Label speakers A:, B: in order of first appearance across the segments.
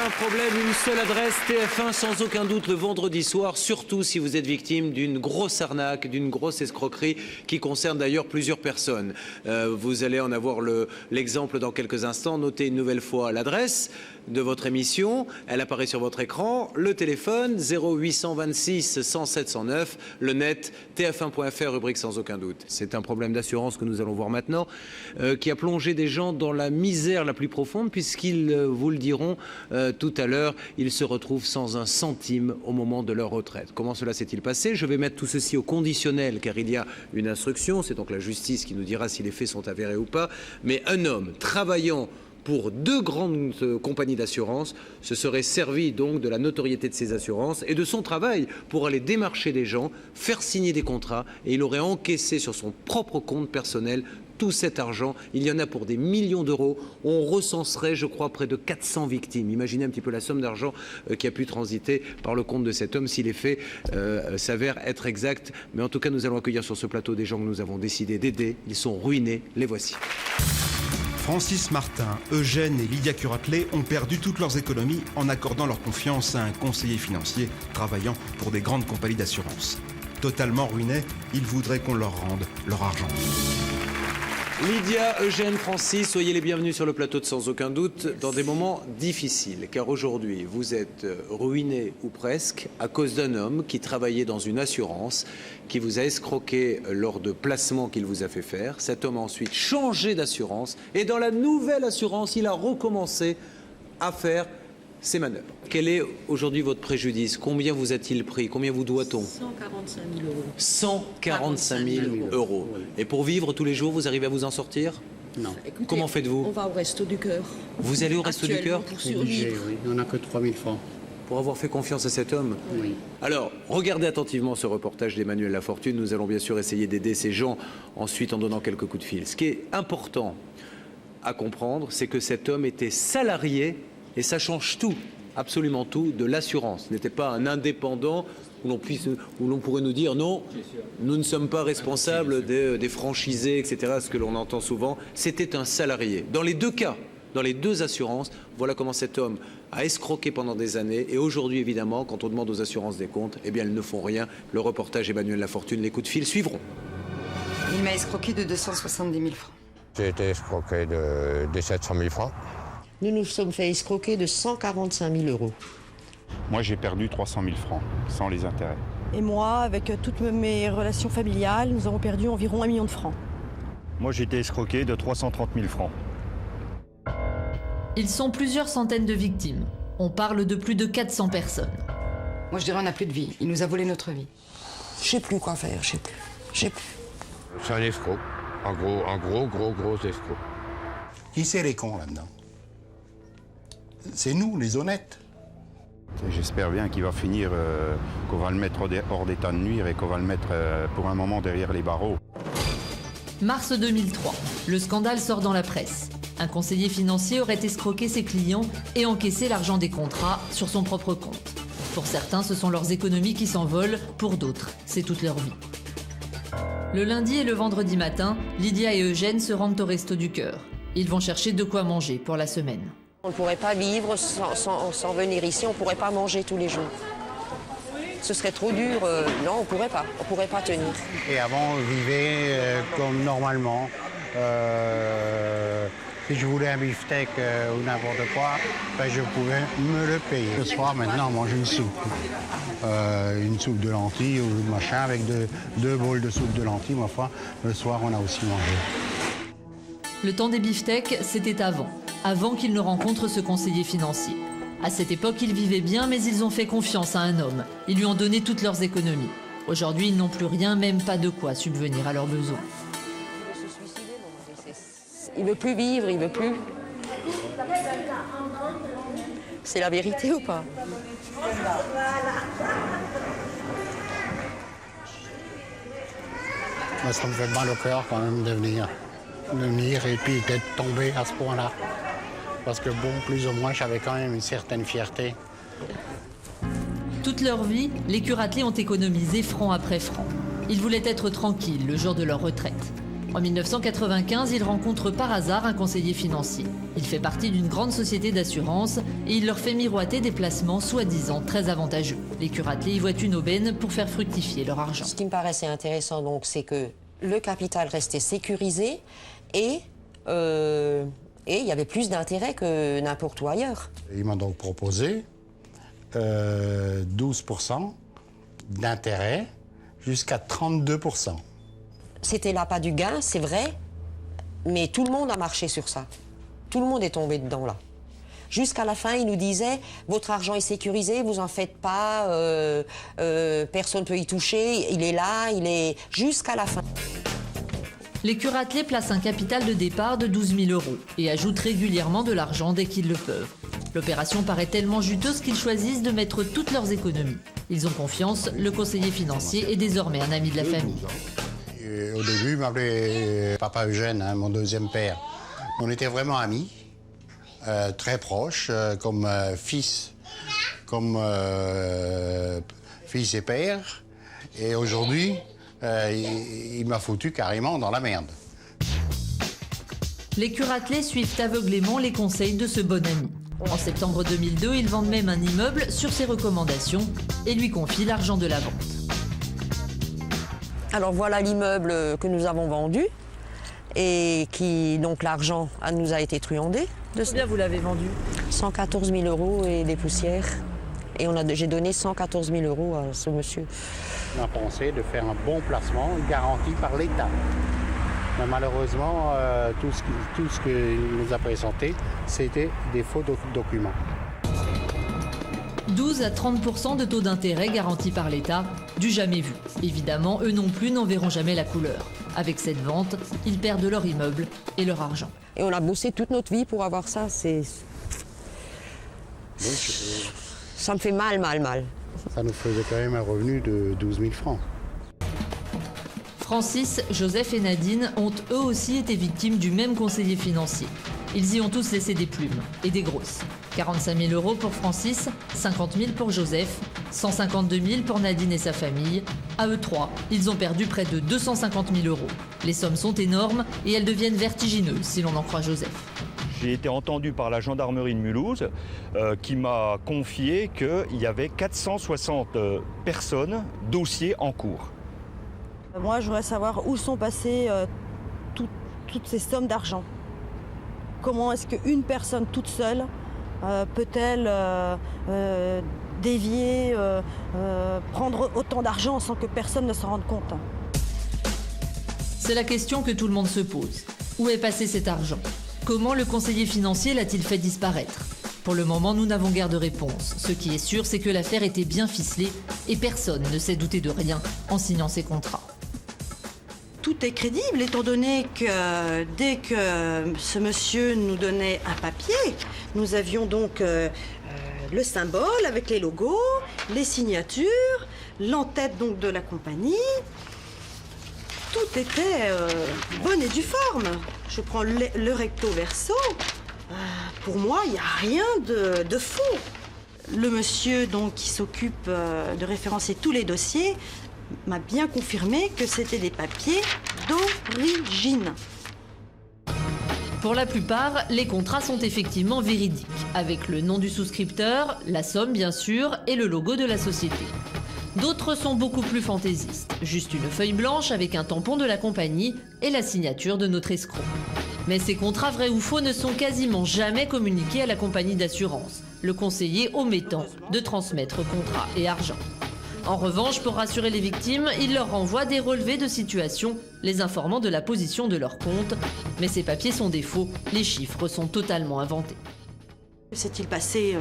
A: avez un problème, une seule adresse, TF1 sans aucun doute le vendredi soir, surtout si vous êtes victime d'une grosse arnaque, d'une grosse escroquerie qui concerne d'ailleurs plusieurs personnes. Vous allez en avoir l'exemple dans quelques instants. Notez une nouvelle fois l'adresse de votre émission, elle apparaît sur votre écran, le téléphone 0826 107 109, le net tf1.fr, rubrique sans aucun doute. C'est un problème d'assurance que nous allons voir maintenant, qui a plongé des gens dans la misère la plus profonde, puisqu'ils vous le diront tout à l'heure, ils se retrouvent sans un centime au moment de leur retraite. Comment cela s'est-il passé? Je vais mettre tout ceci au conditionnel, car il y a une instruction, c'est donc la justice qui nous dira si les faits sont avérés ou pas, mais un homme travaillant pour deux grandes compagnies d'assurance se serait servi donc de la notoriété de ces assurances et de son travail pour aller démarcher des gens, faire signer des contrats, et il aurait encaissé sur son propre compte personnel tout cet argent. Il y en a pour des millions d'euros. On recenserait, je crois, près de 400 victimes. Imaginez un petit peu la somme d'argent qui a pu transiter par le compte de cet homme si les faits s'avèrent être exacts. Mais en tout cas, nous allons accueillir sur ce plateau des gens que nous avons décidé d'aider. Ils sont ruinés. Les voici.
B: Francis Martin, Eugène et Lydia Curatelet ont perdu toutes leurs économies en accordant leur confiance à un conseiller financier travaillant pour des grandes compagnies d'assurance. Totalement ruinés, ils voudraient qu'on leur rende leur argent.
A: Lydia, Eugène, Francis, soyez les bienvenus sur le plateau de Sans aucun doute dans des moments difficiles, car aujourd'hui vous êtes ruinés ou presque à cause d'un homme qui travaillait dans une assurance, qui vous a escroqué lors de placements qu'il vous a fait faire. Cet homme a ensuite changé d'assurance et dans la nouvelle assurance, il a recommencé à faire ces manœuvres. Quel est aujourd'hui votre préjudice? Combien vous a-t-il pris? Combien vous doit-on?
C: 145 000 euros.
A: 145 000 euros. Et pour vivre tous les jours, vous arrivez à vous en sortir?
C: Non. Écoutez,
A: comment faites-vous?
C: On va au Resto du Cœur.
A: Vous allez au Resto du Cœur?
C: Pour survivre.
D: Oui, on n'a que 3 000 francs.
A: Pour avoir fait confiance à cet homme?
D: Oui.
A: Alors, regardez attentivement ce reportage d'Emmanuel Lafortune. Nous allons bien sûr essayer d'aider ces gens ensuite en donnant quelques coups de fil. Ce qui est important à comprendre, c'est que cet homme était salarié, et ça change tout, absolument tout, de l'assurance. Ce n'était pas un indépendant où l'on pourrait nous dire non, nous ne sommes pas responsables des franchisés, etc., ce que l'on entend souvent. C'était un salarié. Dans les deux cas, dans les deux assurances, voilà comment cet homme a escroqué pendant des années. Et aujourd'hui, évidemment, quand on demande aux assurances des comptes, eh bien, elles ne font rien. Le reportage Emmanuel Lafortune, les coups de fil suivront.
E: Il m'a escroqué de 270 000 francs.
F: J'ai été escroqué de 700 000 francs.
G: Nous nous sommes fait escroquer de 145 000 euros.
H: Moi, j'ai perdu 300 000 francs, sans les intérêts.
I: Et moi, avec toutes mes relations familiales, nous avons perdu environ 1 million de francs.
H: Moi, j'ai été escroqué de 330 000 francs.
J: Ils sont plusieurs centaines de victimes. On parle de plus de 400 personnes.
E: Moi, je dirais on n'a plus de vie. Il nous a volé notre vie.
G: Je sais plus quoi faire, je sais plus.
F: C'est un escroc. Un gros escroc.
D: Qui c'est les cons là-dedans? C'est nous, les honnêtes.
H: J'espère bien qu'il va finir, qu'on va le mettre hors d'état de nuire et qu'on va le mettre pour un moment derrière les barreaux.
J: Mars 2003, le scandale sort dans la presse. Un conseiller financier aurait escroqué ses clients et encaissé l'argent des contrats sur son propre compte. Pour certains, ce sont leurs économies qui s'envolent, pour d'autres, c'est toute leur vie. Le lundi et le vendredi matin, Lydia et Eugène se rendent au Resto du Cœur. Ils vont chercher de quoi manger pour la semaine.
K: On ne pourrait pas vivre sans venir ici, on ne pourrait pas manger tous les jours. Ce serait trop dur, non, on ne pourrait pas tenir.
D: Et avant, on vivait comme normalement. Si je voulais un beefsteak ou n'importe quoi, ben, je pouvais me le payer. Ce soir, maintenant, on mange une soupe de lentilles ou machin, avec deux bols de soupe de lentilles. Ma foi, le soir, on a aussi mangé.
J: Le temps des beefsteaks, c'était avant qu'ils ne rencontrent ce conseiller financier. À cette époque, ils vivaient bien, mais ils ont fait confiance à un homme. Ils lui ont donné toutes leurs économies. Aujourd'hui, ils n'ont plus rien, même pas de quoi subvenir à leurs besoins.
K: Il veut plus vivre, il veut plus. C'est la vérité ou pas?
D: Moi, ça me fait mal au cœur quand même de venir et puis d'être tombé à ce point-là. Parce que bon, plus ou moins, j'avais quand même une certaine fierté.
J: Toute leur vie, les Curatelet ont économisé franc après franc. Ils voulaient être tranquilles le jour de leur retraite. En 1995, il rencontre par hasard un conseiller financier. Il fait partie d'une grande société d'assurance et il leur fait miroiter des placements soi-disant très avantageux. Les curatelés y voient une aubaine pour faire fructifier leur argent.
K: Ce qui me paraissait intéressant, donc, c'est que le capital restait sécurisé et il y avait plus d'intérêt que n'importe où ailleurs.
D: Ils m'ont donc proposé 12% d'intérêt jusqu'à 32%.
K: C'était l'appât du gain, c'est vrai, mais tout le monde a marché sur ça. Tout le monde est tombé dedans, là. Jusqu'à la fin, ils nous disaient « Votre argent est sécurisé, vous en faites pas, personne ne peut y toucher, il est là, il est... » Jusqu'à la fin.
J: Les curatelés placent un capital de départ de 12 000 € et ajoutent régulièrement de l'argent dès qu'ils le peuvent. L'opération paraît tellement juteuse qu'ils choisissent de mettre toutes leurs économies. Ils ont confiance, le conseiller financier est désormais un ami de la famille.
D: Au début, il m'appelait Papa Eugène, mon deuxième père. On était vraiment amis, très proches, comme fils et père. Et aujourd'hui, il m'a foutu carrément dans la merde.
J: Les curatelés suivent aveuglément les conseils de ce bon ami. En septembre 2002, ils vendent même un immeuble sur ses recommandations et lui confient l'argent de la vente.
K: Alors voilà l'immeuble que nous avons vendu et qui, donc l'argent nous a été truandé.
I: Combien vous l'avez vendu?
K: 114 000 € et des poussières. Et j'ai donné 114 000 € à ce monsieur.
D: On a pensé de faire un bon placement garanti par l'État. Mais malheureusement, tout ce qu'il nous a présenté, c'était des faux documents.
J: 12 à 30% de taux d'intérêt garantis par l'État, du jamais vu. Évidemment, eux non plus n'en verront jamais la couleur. Avec cette vente, ils perdent leur immeuble et leur argent.
K: Et on a bossé toute notre vie pour avoir ça. Ça me fait mal.
D: Ça nous faisait quand même un revenu de 12 000 francs.
J: Francis, Joseph et Nadine ont eux aussi été victimes du même conseiller financier. Ils y ont tous laissé des plumes, et des grosses. 45 000 € pour Francis, 50 000 pour Joseph, 152 000 pour Nadine et sa famille. À eux trois, ils ont perdu près de 250 000 €. Les sommes sont énormes et elles deviennent vertigineuses, si l'on en croit Joseph.
L: J'ai été entendu par la gendarmerie de Mulhouse qui m'a confié qu'il y avait 460 personnes, dossiers en cours.
I: Moi, je voudrais savoir où sont passées toutes ces sommes d'argent. Comment est-ce qu'une personne toute seule peut-elle dévier, prendre autant d'argent sans que personne ne s'en rende compte?
J: C'est la question que tout le monde se pose. Où est passé cet argent? Comment le conseiller financier l'a-t-il fait disparaître? Pour le moment, nous n'avons guère de réponse. Ce qui est sûr, c'est que l'affaire était bien ficelée et personne ne s'est douté de rien en signant ces contrats.
I: Tout est crédible étant donné que dès que ce monsieur nous donnait un papier, nous avions donc le symbole avec les logos, les signatures, l'entête donc de la compagnie. Tout était bonne et due forme. Je prends le recto verso. Pour moi, il n'y a rien de faux. Le monsieur donc, qui s'occupe de référencer tous les dossiers m'a bien confirmé que c'était des papiers d'origine.
J: Pour la plupart, les contrats sont effectivement véridiques, avec le nom du souscripteur, la somme bien sûr, et le logo de la société. D'autres sont beaucoup plus fantaisistes, juste une feuille blanche avec un tampon de la compagnie et la signature de notre escroc. Mais ces contrats vrais ou faux ne sont quasiment jamais communiqués à la compagnie d'assurance, le conseiller omettant de transmettre contrats et argent. En revanche, pour rassurer les victimes, il leur renvoie des relevés de situation, les informant de la position de leur compte. Mais ces papiers sont des faux, les chiffres sont totalement inventés.
I: Que s'est-il passé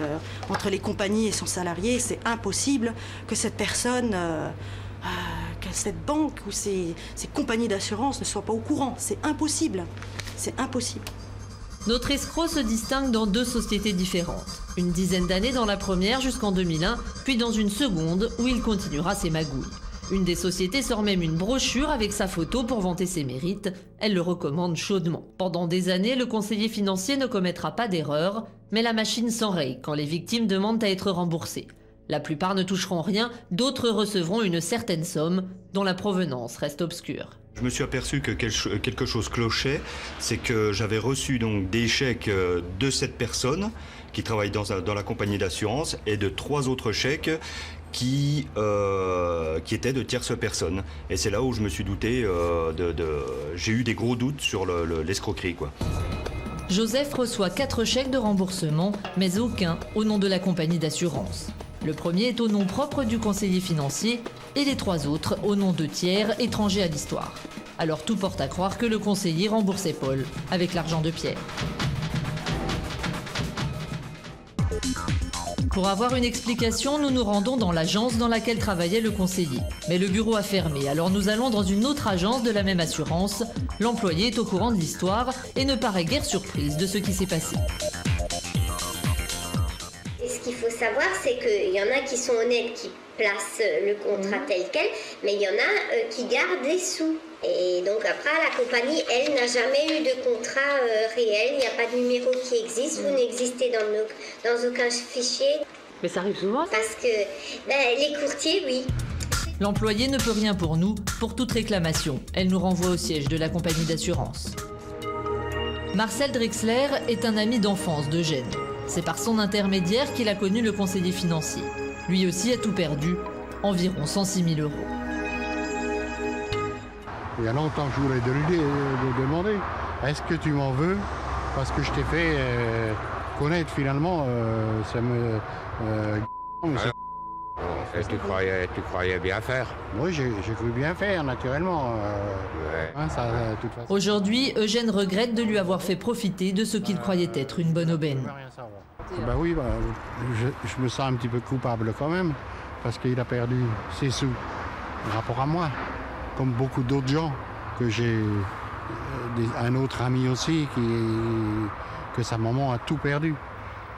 I: entre les compagnies et son salarié? C'est impossible que cette personne, que cette banque ou ces compagnies d'assurance ne soient pas au courant. C'est impossible. C'est impossible.
J: Notre escroc se distingue dans deux sociétés différentes. Une dizaine d'années dans la première jusqu'en 2001, puis dans une seconde où il continuera ses magouilles. Une des sociétés sort même une brochure avec sa photo pour vanter ses mérites. Elle le recommande chaudement. Pendant des années, le conseiller financier ne commettra pas d'erreur, mais la machine s'enraye quand les victimes demandent à être remboursées. La plupart ne toucheront rien, d'autres recevront une certaine somme dont la provenance reste obscure.
L: Je me suis aperçu que quelque chose clochait, c'est que j'avais reçu donc des chèques de 7 personnes qui travaillent dans la compagnie d'assurance et de 3 autres chèques qui étaient de tierces personnes. Et c'est là où je me suis douté, j'ai eu des gros doutes sur l'escroquerie, quoi.
J: Joseph reçoit 4 chèques de remboursement, mais aucun au nom de la compagnie d'assurance. Le premier est au nom propre du conseiller financier et les 3 autres au nom de tiers étrangers à l'histoire. Alors tout porte à croire que le conseiller remboursait Paul avec l'argent de Pierre. Pour avoir une explication, nous nous rendons dans l'agence dans laquelle travaillait le conseiller. Mais le bureau a fermé, alors nous allons dans une autre agence de la même assurance. L'employé est au courant de l'histoire et ne paraît guère surprise de ce qui s'est passé.
M: Ce qu'il faut savoir, c'est qu'il y en a qui sont honnêtes, qui placent le contrat tel quel, mais il y en a qui gardent des sous. Et donc après, la compagnie, elle, n'a jamais eu de contrat réel, il n'y a pas de numéro qui existe, vous n'existez dans aucun fichier.
C: Mais ça arrive souvent?
M: Parce que les courtiers, oui.
J: L'employé ne peut rien pour nous, pour toute réclamation. Elle nous renvoie au siège de la compagnie d'assurance. Marcel Drexler est un ami d'enfance d'Eugène. C'est par son intermédiaire qu'il a connu le conseiller financier. Lui aussi a tout perdu, environ 106 000 €.
D: Il y a longtemps que je voulais de demander, est-ce que tu m'en veux parce que je t'ai fait connaître finalement, ça me...
F: Tu croyais bien faire?
D: Oui, j'ai cru bien faire, naturellement. De toute façon.
J: Aujourd'hui, Eugène regrette de lui avoir fait profiter de ce qu'il croyait être une bonne aubaine.
D: Oui, je me sens un petit peu coupable quand même, parce qu'il a perdu ses sous, par rapport à moi, comme beaucoup d'autres gens, que j'ai un autre ami aussi, que sa maman a tout perdu.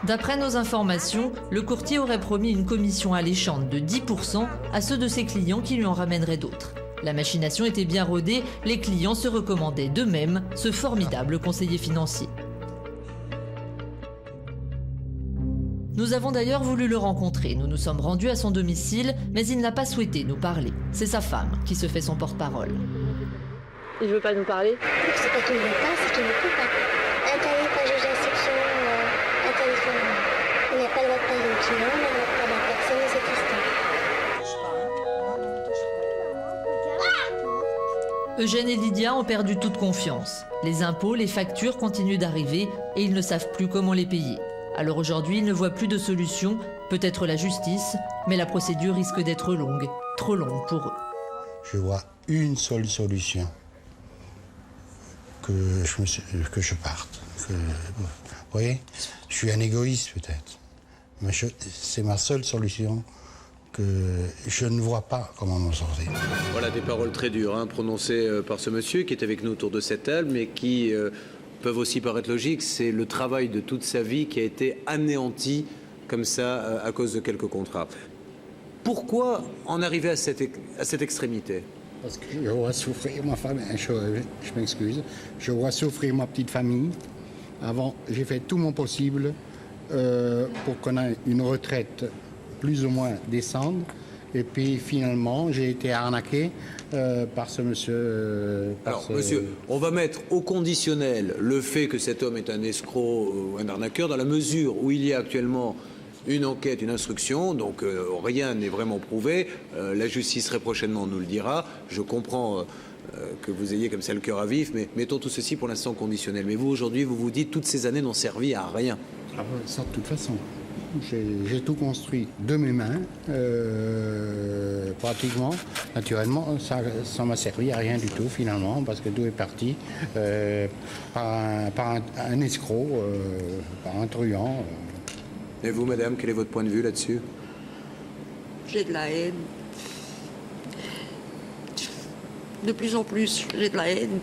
J: D'après nos informations, le courtier aurait promis une commission alléchante de 10% à ceux de ses clients qui lui en ramèneraient d'autres. La machination était bien rodée, les clients se recommandaient d'eux-mêmes ce formidable conseiller financier. Nous avons d'ailleurs voulu le rencontrer. Nous nous sommes rendus à son domicile, mais il n'a pas souhaité nous parler. C'est sa femme qui se fait son porte-parole.
C: Il veut pas nous parler?
M: C'est pas qu'il ne veut pas, c'est qu'il ne peut pas. Un tarif pas juge d'instruction, un tarif... Il n'y a pas le droit de parler au client, il n'y a pas le droit de parler à personne, et c'est Christophe.
J: Eugène et Lydia ont perdu toute confiance. Les impôts, les factures continuent d'arriver et ils ne savent plus comment les payer. Alors aujourd'hui, ils ne voient plus de solution, peut-être la justice, mais la procédure risque d'être longue, trop longue pour eux.
D: Je vois une seule solution, que je parte. Vous voyez, je suis un égoïste peut-être, mais c'est ma seule solution. Que je ne vois pas comment m'en sortir.
A: Voilà des paroles très dures prononcées par ce monsieur qui est avec nous autour de cette table, mais qui peuvent aussi paraître logiques. C'est le travail de toute sa vie qui a été anéanti comme ça à cause de quelques contrats. Pourquoi en arriver à cette extrémité?
D: Parce que je vois souffrir ma famille, je m'excuse, je vois souffrir ma petite famille. Avant, j'ai fait tout mon possible pour qu'on ait une retraite plus ou moins descendre. Et puis finalement, j'ai été arnaqué par ce monsieur.
A: Monsieur, on va mettre au conditionnel le fait que cet homme est un escroc ou un arnaqueur dans la mesure où il y a actuellement une enquête, une instruction, donc rien n'est vraiment prouvé. La justice très prochainement nous le dira. Je comprends que vous ayez comme ça le cœur à vif, mais mettons tout ceci pour l'instant conditionnel. Mais vous, aujourd'hui, vous vous dites toutes ces années n'ont servi à rien.
D: Ça, de toute façon. J'ai tout construit de mes mains, pratiquement. Naturellement, ça m'a servi à rien du tout finalement, parce que tout est parti par un escroc, par un truand.
A: Et vous, madame, quel est votre point de vue là-dessus?
G: J'ai de la haine. De plus en plus, j'ai de la haine.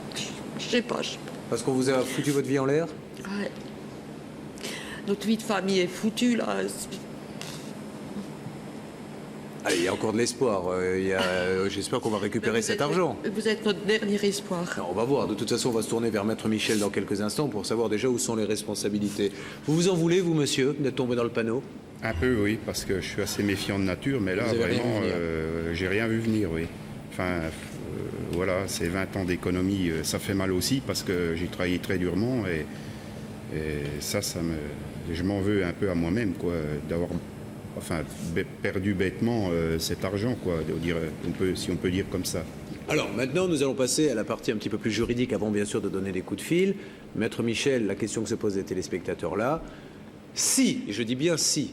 G: Je sais pas.
A: Parce qu'on vous a foutu votre vie en l'air?
G: Ouais. Notre vie de famille est foutue, là.
A: Allez, il y a encore de l'espoir. J'espère qu'on va récupérer cet argent.
G: Vous êtes notre dernier espoir.
A: Alors, on va voir. De toute façon, on va se tourner vers Maître Michel dans quelques instants pour savoir déjà où sont les responsabilités. Vous vous en voulez, vous, monsieur, d'être tombé dans le panneau?
H: Un peu, oui, parce que je suis assez méfiant de nature, mais là, vraiment, j'ai rien vu venir, oui. Enfin, voilà, c'est 20 ans d'économie, ça fait mal aussi parce que j'ai travaillé très durement et ça je m'en veux un peu à moi-même, quoi, d'avoir perdu bêtement cet argent, quoi, si on peut dire comme ça.
A: Alors maintenant, nous allons passer à la partie un petit peu plus juridique avant bien sûr de donner des coups de fil. Maître Michel, la question que se posent les téléspectateurs là, si, et je dis bien si,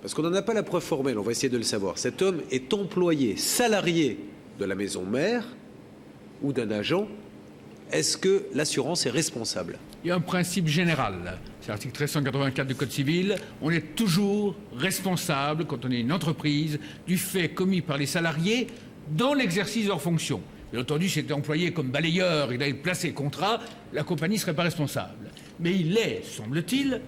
A: parce qu'on n'en a pas la preuve formelle, on va essayer de le savoir, cet homme est employé, salarié de la maison mère ou d'un agent, est-ce que l'assurance est responsable?
N: Il y a un principe général, c'est l'article 1384 du Code civil, on est toujours responsable, quand on est une entreprise, du fait commis par les salariés dans l'exercice de leurs fonctions. Bien entendu, si il était employé comme balayeur, il avait placé le contrat, la compagnie ne serait pas responsable. Mais il est, semble-t-il,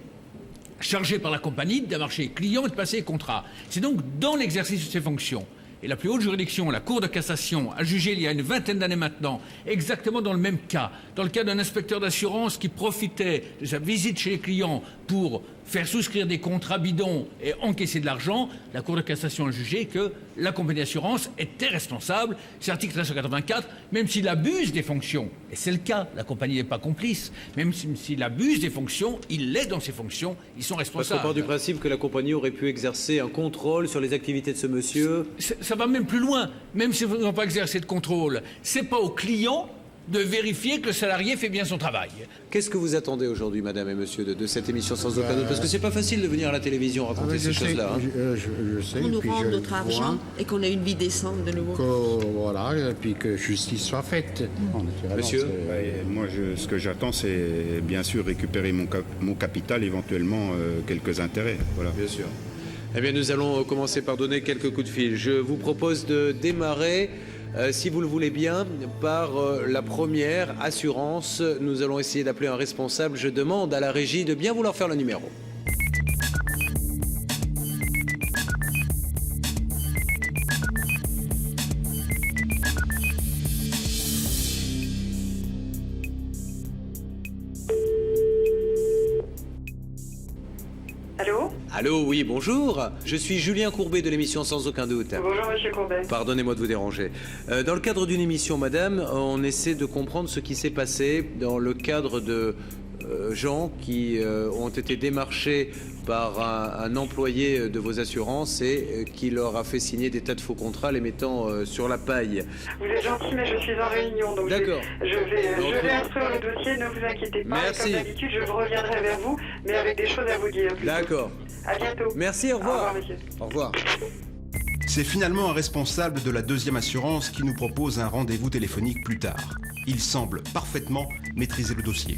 N: chargé par la compagnie de démarcher les clients et de passer les contrats. C'est donc dans l'exercice de ses fonctions. Et la plus haute juridiction, la Cour de cassation, a jugé il y a une vingtaine d'années maintenant, exactement dans le même cas, dans le cas d'un inspecteur d'assurance qui profitait de sa visite chez les clients pour faire souscrire des contrats bidons et encaisser de l'argent, la Cour de cassation a jugé que la compagnie d'assurance était responsable. C'est l'article 1384, même s'il abuse des fonctions, et c'est le cas, la compagnie n'est pas complice, même s'il abuse des fonctions, il l'est dans ses fonctions, ils sont responsables.
A: Parce qu'on part du principe que la compagnie aurait pu exercer un contrôle sur les activités de ce monsieur.
N: Ça va même plus loin, même si vous n'avez pas exercé de contrôle. C'est pas au client de vérifier que le salarié fait bien son travail.
A: Qu'est-ce que vous attendez aujourd'hui, madame et monsieur, de cette émission sans aucun doute? Parce que c'est pas facile de venir à la télévision raconter ces choses-là.
D: Je sais.
G: On nous
D: puis
G: rend
D: je
G: notre argent et qu'on ait une vie décente de nouveau.
D: Voilà, et puis que justice soit faite.
H: Monsieur, moi, ce que j'attends, c'est bien sûr récupérer mon capital, éventuellement quelques intérêts. Voilà.
A: Bien sûr. Eh bien, nous allons commencer par donner quelques coups de fil. Je vous propose de démarrer, si vous le voulez bien, par la première assurance. Nous allons essayer d'appeler un responsable. Je demande à la régie de bien vouloir faire le numéro.
O: Allô ?
A: Allô, oui, bonjour. Je suis Julien Courbet de l'émission Sans aucun doute.
O: Bonjour, monsieur Courbet.
A: Pardonnez-moi de vous déranger. Dans le cadre d'une émission, madame, on essaie de comprendre ce qui s'est passé dans le cadre de gens qui ont été démarchés par un employé de vos assurances et qui leur a fait signer des tas de faux contrats les mettant sur la paille.
O: Vous êtes gentil, mais je suis en réunion, donc
A: d'accord.
O: Je vais instruire le dossier, ne vous inquiétez pas.
A: Merci.
O: Et comme d'habitude, je reviendrai vers vous, mais avec des choses à vous dire.
A: D'accord.
O: À bientôt.
A: Merci, au revoir.
O: Au revoir, monsieur.
A: Au revoir.
B: C'est finalement un responsable de la deuxième assurance qui nous propose un rendez-vous téléphonique plus tard. Il semble parfaitement maîtriser le dossier.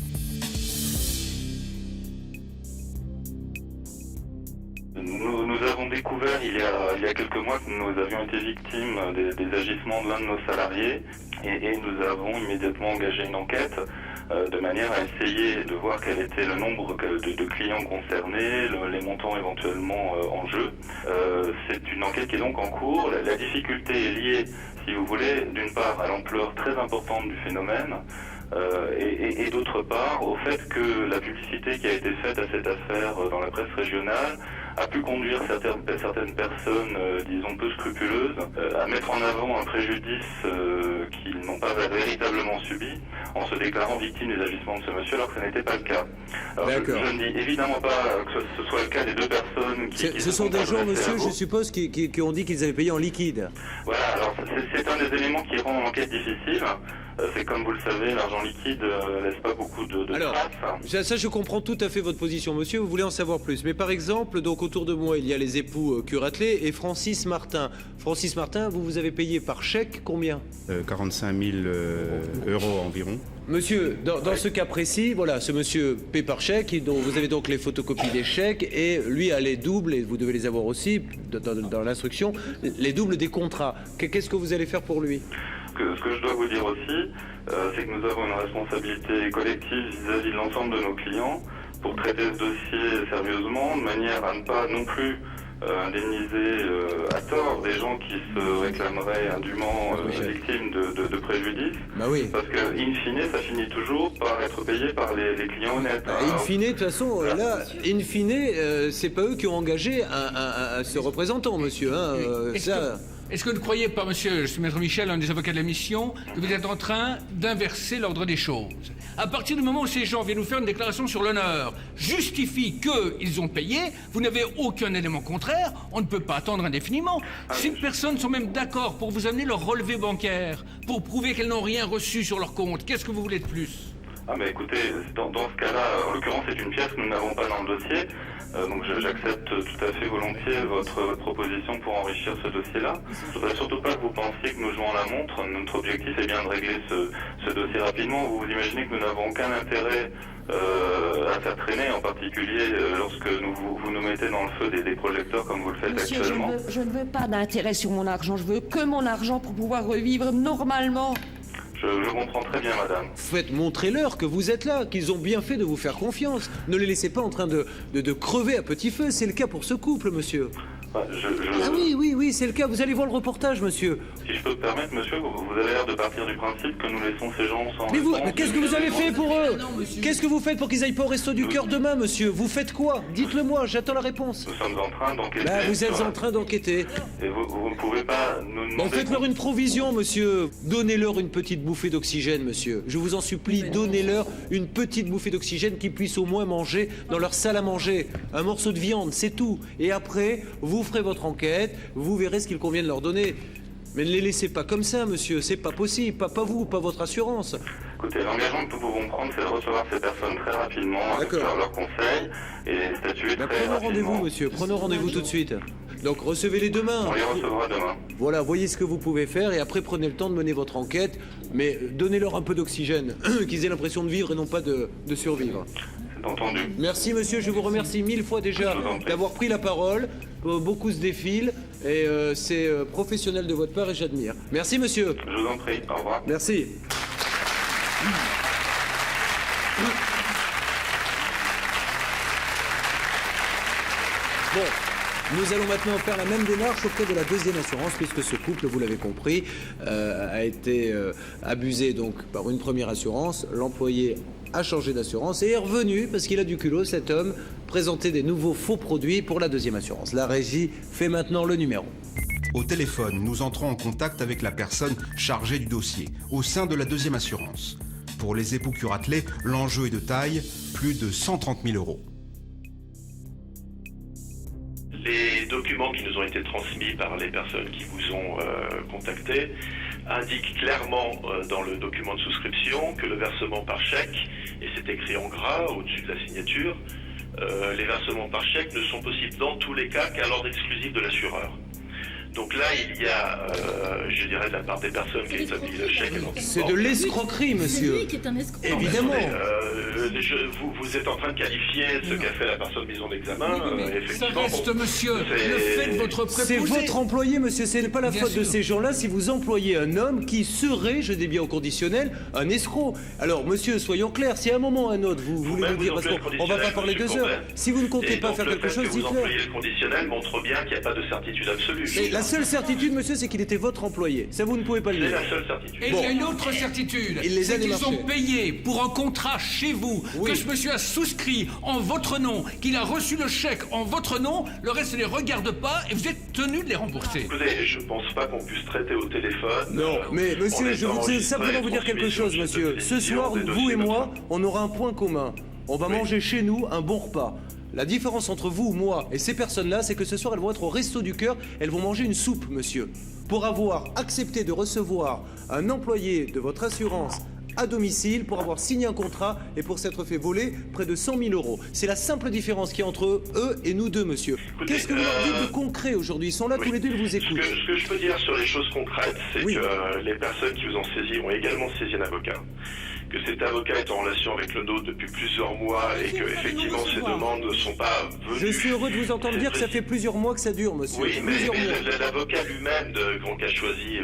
P: Nous avons découvert il y a quelques mois que nous avions été victimes des agissements de l'un de nos salariés et nous avons immédiatement engagé une enquête de manière à essayer de voir quel était le nombre de clients concernés, les montants éventuellement en jeu. C'est une enquête qui est donc en cours. La difficulté est liée, si vous voulez, d'une part à l'ampleur très importante du phénomène, et d'autre part au fait que la publicité qui a été faite à cette affaire dans la presse régionale a pu conduire certaines personnes, disons, peu scrupuleuses, à mettre en avant un préjudice qu'ils n'ont pas véritablement subi en se déclarant victimes des agissements de ce monsieur, alors que ce n'était pas le cas. Alors, je ne dis évidemment pas que ce soit le cas des deux personnes qui
A: ce sont des gens, monsieur, je suppose, qui ont dit qu'ils avaient payé en liquide.
P: Voilà, alors c'est un des éléments qui rend l'enquête difficile. C'est comme vous le savez, l'argent liquide laisse pas beaucoup de traces.
A: Ça, je comprends tout à fait votre position, monsieur. Vous voulez en savoir plus. Mais par exemple, donc autour de moi, il y a les époux Curatelet et Francis Martin. Francis Martin, vous avez payé par chèque combien
H: 45 000 euros environ.
A: Monsieur, dans ce cas précis, voilà, ce monsieur paie par chèque, et donc vous avez donc les photocopies des chèques, et lui a les doubles, et vous devez les avoir aussi dans l'instruction, les doubles des contrats. Qu'est-ce que vous allez faire pour lui ?
P: Ce que je dois vous dire aussi, c'est que nous avons une responsabilité collective vis-à-vis de l'ensemble de nos clients pour traiter ce dossier sérieusement, de manière à ne pas non plus indemniser à tort des gens qui se réclameraient indûment victimes de préjudice.
A: Bah oui.
P: Parce que, in fine, ça finit toujours par être payé par les clients honnêtes.
A: In fine, de toute façon, là, in fine, c'est pas eux qui ont engagé ce représentant, monsieur. Hein,
N: Est-ce que vous ne croyez pas, monsieur, je suis Maître Michel, un des avocats de la mission, que vous êtes en train d'inverser l'ordre des choses? À partir du moment où ces gens viennent nous faire une déclaration sur l'honneur, justifient qu'ils ont payé, vous n'avez aucun élément contraire, on ne peut pas attendre indéfiniment. Ces personnes sont même d'accord pour vous amener leur relevé bancaire, pour prouver qu'elles n'ont rien reçu sur leur compte. Qu'est-ce que vous voulez de plus?
P: Ah mais écoutez, dans ce cas-là, en l'occurrence c'est une pièce que nous n'avons pas dans le dossier, donc j'accepte tout à fait volontiers votre proposition pour enrichir ce dossier-là. Je voudrais surtout pas que vous pensiez que nous jouons la montre. Notre objectif est bien de régler ce dossier rapidement. Vous vous imaginez que nous n'avons aucun intérêt à faire traîner, en particulier lorsque vous nous mettez dans le feu des projecteurs comme vous le faites
G: Monsieur,
P: actuellement.
G: je ne veux pas d'intérêt sur mon argent, je veux que mon argent pour pouvoir revivre normalement.
P: Je comprends très bien, madame.
A: Montrez-leur que vous êtes là, qu'ils ont bien fait de vous faire confiance. Ne les laissez pas en train de crever à petit feu. C'est le cas pour ce couple, monsieur.
P: Ah
A: oui, c'est le cas. Vous allez voir le reportage, monsieur.
P: Si je peux me permettre, monsieur, vous avez l'air de partir du principe que nous laissons ces gens sans
A: Mais
P: réponse.
A: qu'est-ce que vous avez fait pour eux? Qu'est-ce que vous faites pour qu'ils aillent pas au Resto du Cœur demain, monsieur? Vous faites quoi? Dites-le moi, j'attends la réponse.
P: Nous sommes en train d'enquêter.
A: Vous êtes en train d'enquêter.
P: Et vous ne pouvez pas nous demander...
A: Faites-leur une provision, monsieur. Donnez-leur une petite bouffée d'oxygène, monsieur. Je vous en supplie, donnez-leur une petite bouffée d'oxygène qu'ils puissent au moins manger dans leur salle à manger. Un morceau de viande, c'est tout. Et après, vous ferez votre enquête. Vous verrez ce qu'il convient de leur donner. Mais ne les laissez pas comme ça, monsieur. C'est pas possible. Pas vous, pas votre assurance.
P: Écoutez, l'engagement que nous pouvons prendre, c'est de recevoir ces personnes très rapidement, avec leurs conseils, et statuer très rapidement.
A: Prenons rendez-vous, monsieur. Prenons rendez-vous tout de suite. Donc recevez-les demain.
P: On les recevra demain.
A: Voilà, voyez ce que vous pouvez faire et après prenez le temps de mener votre enquête. Mais donnez-leur un peu d'oxygène, qu'ils aient l'impression de vivre et non pas de survivre.
P: C'est entendu.
A: Merci monsieur, je vous remercie 1000 fois déjà d'avoir pris la parole. Beaucoup se défilent et c'est professionnel de votre part et j'admire. Merci monsieur.
P: Je vous en prie, au revoir.
A: Merci. Bon. Nous allons maintenant faire la même démarche auprès de la deuxième assurance, puisque ce couple, vous l'avez compris, a été abusé donc par une première assurance. L'employé a changé d'assurance et est revenu, parce qu'il a du culot, cet homme, présenter des nouveaux faux produits pour la deuxième assurance. La régie fait maintenant le numéro.
B: Au téléphone, nous entrons en contact avec la personne chargée du dossier, au sein de la deuxième assurance. Pour les époux Curatelet, l'enjeu est de taille, plus de 130 000 €.
Q: Les documents qui nous ont été transmis par les personnes qui vous ont contactés indiquent clairement dans le document de souscription que le versement par chèque, et c'est écrit en gras au-dessus de la signature, les versements par chèque ne sont possibles dans tous les cas qu'à l'ordre exclusif de l'assureur. Donc là, il y a, je dirais, de la part des personnes qui établissent le chèque...
A: C'est de l'escroquerie, monsieur.
Q: C'est lui qui est un escroc.
A: Évidemment.
Q: Vous êtes en train de qualifier ce qu'a fait la personne mise en examen. Effectivement,
N: ça reste, monsieur, le fait de votre préposé.
A: C'est votre employé, monsieur. Ce n'est pas la faute de ces gens-là si vous employez un homme qui serait, je dis bien au conditionnel, un escroc. Alors, monsieur, soyons clairs. Si à un moment ou à un autre, vous voulez nous dire... On va pas parler 2 heures. Si vous ne comptez pas faire quelque chose, dites-le.
Q: Vous employez le conditionnel montre bien qu'il n'y a pas de certitude absolue.
A: La seule certitude, monsieur, c'est qu'il était votre employé. Ça, vous ne pouvez pas le dire.
Q: C'est la seule certitude.
N: Et il y a une autre certitude, c'est qu'ils ont payé pour un contrat chez vous, que ce monsieur a souscrit en votre nom, qu'il a reçu le chèque en votre nom, le reste ne les regarde pas et vous êtes tenu de les rembourser.
Q: Écoutez, je pense pas qu'on puisse traiter au téléphone.
A: Non, mais monsieur, je voudrais simplement vous dire quelque chose, monsieur. Ce soir, vous et moi, on aura un point commun. On va manger chez nous un bon repas. La différence entre vous, moi et ces personnes-là, c'est que ce soir, elles vont être au Resto du Cœur, elles vont manger une soupe, monsieur. Pour avoir accepté de recevoir un employé de votre assurance à domicile, pour avoir signé un contrat et pour s'être fait voler près de 100 000 €. C'est la simple différence qu'il y a entre eux et nous deux, monsieur. Qu'est-ce que vous leur dites de concret aujourd'hui? Ils sont là tous les deux, ils vous écoutent.
Q: Ce que je peux dire sur les choses concrètes, c'est que les personnes qui vous ont saisi ont également saisi un avocat. Que cet avocat est en relation avec le nôtre depuis plusieurs mois et que effectivement ces demandes ne sont pas venues.
A: Je suis heureux de vous entendre dire que ça fait plusieurs mois que ça dure, monsieur.
Q: Oui, mais l'avocat lui-même qu'a choisi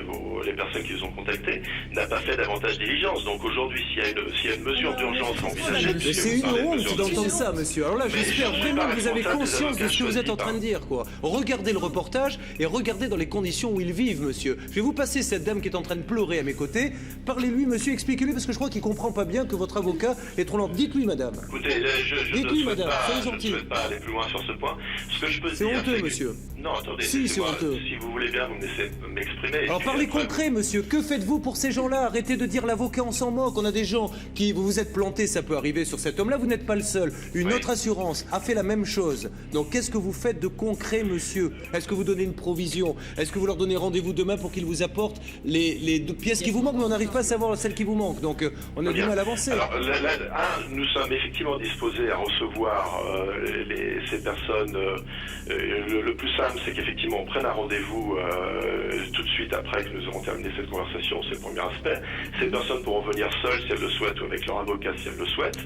Q: les personnes qui vous ont contacté n'a pas fait davantage diligence. Donc aujourd'hui, s'il y a une mesure d'urgence envisagée...
A: C'est une honte d'entendre ça, monsieur. Alors là, j'espère vraiment que vous avez conscience de ce que vous êtes en train de dire, quoi. Regardez le reportage et regardez dans les conditions où ils vivent, monsieur. Je vais vous passer cette dame qui est en train de pleurer à mes côtés. Parlez-lui, monsieur, expliquez-lui, parce que je crois qu'il comprend comprend pas bien que votre avocat est trop lent. Dites-lui, madame.
Q: Écoutez, je ne souhaite pas aller plus loin sur ce point. Ce que je peux
A: C'est
Q: dire,
A: honteux,
Q: que-
A: monsieur.
Q: Non, attendez,
A: Si, c'est
Q: laissez-moi,
A: honteux.
Q: si vous voulez bien, vous me laissez m'exprimer.
A: Alors
Q: Puis
A: parlez
Q: après,
A: concret, monsieur. Que faites-vous pour ces gens-là? Arrêtez de dire l'avocat, on s'en moque. On a des gens qui vous vous êtes plantés, ça peut arriver sur cet homme-là. Vous n'êtes pas le seul. Une autre assurance a fait la même chose. Donc qu'est-ce que vous faites de concret, monsieur? Est-ce que vous donnez une provision? Est-ce que vous leur donnez rendez-vous demain pour qu'ils vous apportent les deux pièces qui vous manquent? Mais on n'arrive pas à savoir celles qui vous manquent. Donc on a du
Q: Bien.
A: mal à avancer.
Q: Alors, nous sommes effectivement disposés à recevoir ces personnes. Le plus simple, c'est qu'effectivement, on prenne un rendez-vous tout de suite après que nous aurons terminé cette conversation. C'est le premier aspect. Ces personnes pourront venir seules si elles le souhaitent ou avec leur avocat si elles le souhaitent.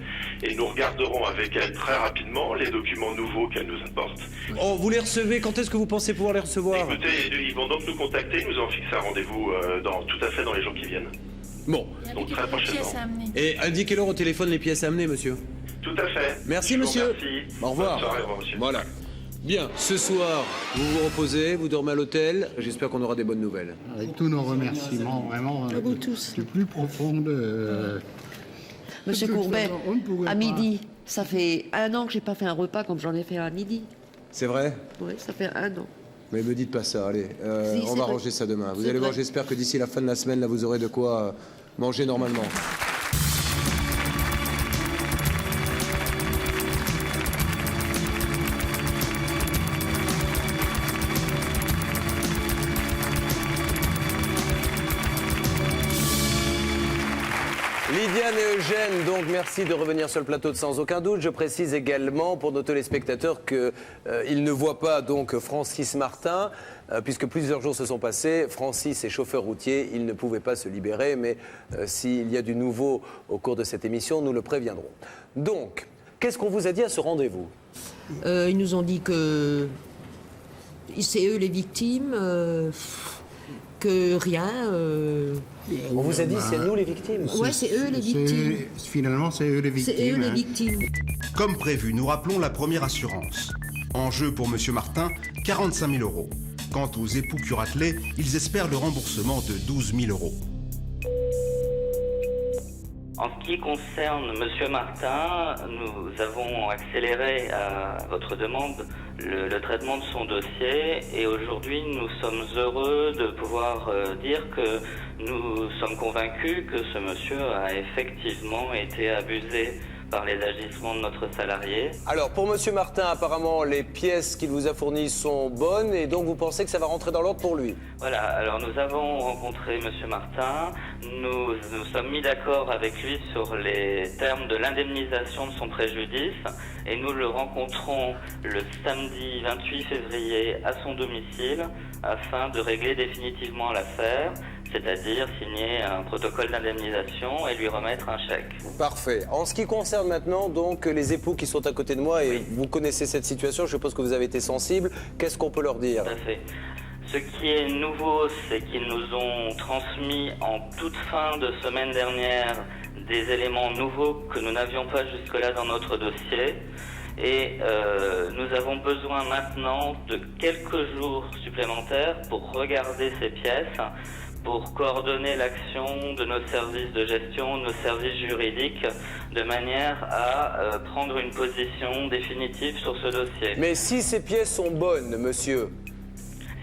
Q: Et nous regarderons avec elles très rapidement les documents nouveaux qu'elles nous apportent.
A: Oh, vous les recevez? Quand est-ce que vous pensez pouvoir les recevoir?
Q: Écoutez, ils vont donc nous contacter. Nous allons fixer un rendez-vous tout à fait dans les jours qui viennent.
A: Bon.
Q: Donc très prochainement.
A: Et indiquez-leur au téléphone les pièces à amener, monsieur.
Q: Tout à fait.
A: Merci,
Q: Je vous
A: monsieur.
Q: remercie.
A: Au revoir.
Q: Bonne soirée, au revoir, monsieur.
A: Voilà. Bien, ce soir, vous vous reposez, vous dormez à l'hôtel. J'espère qu'on aura des bonnes nouvelles.
D: Avec tous nos remerciements, vraiment, du plus profond de...
G: Monsieur
D: de toute
G: Courbet,
D: façon, on ne pourrait
G: à
D: pas.
G: midi, ça fait 1 an que j'ai pas fait un repas comme j'en ai fait à midi.
A: C'est vrai?
G: Oui, ça fait 1 an.
A: Mais me dites pas ça, allez.
G: Si,
A: on
G: c'est
A: va
G: vrai.
A: ranger ça demain. Vous
G: C'est
A: allez voir,
G: vrai.
A: j'espère que d'ici la fin de la semaine, là, vous aurez de quoi manger normalement. Lydiane et Eugène, donc merci de revenir sur le plateau de Sans Aucun Doute. Je précise également pour nos téléspectateurs qu'ils ne voient pas donc Francis Martin, puisque plusieurs jours se sont passés. Francis est chauffeur routier, il ne pouvait pas se libérer, mais s'il y a du nouveau au cours de cette émission, nous le préviendrons. Donc, qu'est-ce qu'on vous a dit à ce rendez-vous?
G: Ils nous ont dit que c'est eux les victimes, que rien.
A: On vous a dit c'est nous les victimes?
G: Ouais, c'est eux les victimes.
D: Finalement, c'est eux les victimes.
G: C'est eux les
D: hein.
G: victimes.
B: Comme prévu, nous rappelons la première assurance. En jeu pour M. Martin, 45 000 euros. Quant aux époux Curatelet, ils espèrent le remboursement de 12 000 euros.
R: En ce qui concerne Monsieur Martin, nous avons accéléré à votre demande le traitement de son dossier et aujourd'hui nous sommes heureux de pouvoir dire que nous sommes convaincus que ce monsieur a effectivement été abusé par les agissements de notre salarié.
A: Alors, pour Monsieur Martin, apparemment, les pièces qu'il vous a fournies sont bonnes et donc vous pensez que ça va rentrer dans l'ordre pour lui?
R: Voilà, alors nous avons rencontré Monsieur Martin, nous nous sommes mis d'accord avec lui sur les termes de l'indemnisation de son préjudice et nous le rencontrons le samedi 28 février à son domicile afin de régler définitivement l'affaire, c'est-à-dire signer un protocole d'indemnisation et lui remettre un chèque.
A: Parfait. En ce qui concerne maintenant donc les époux qui sont à côté de moi et vous connaissez cette situation, je suppose que vous avez été sensible, qu'est-ce qu'on peut leur dire?
R: Tout à fait. Ce qui est nouveau, c'est qu'ils nous ont transmis en toute fin de semaine dernière des éléments nouveaux que nous n'avions pas jusque-là dans notre dossier. Et nous avons besoin maintenant de quelques jours supplémentaires pour regarder ces pièces, pour coordonner l'action de nos services de gestion, nos services juridiques, de manière à prendre une position définitive sur ce dossier.
A: Mais si ces pièces sont bonnes, monsieur,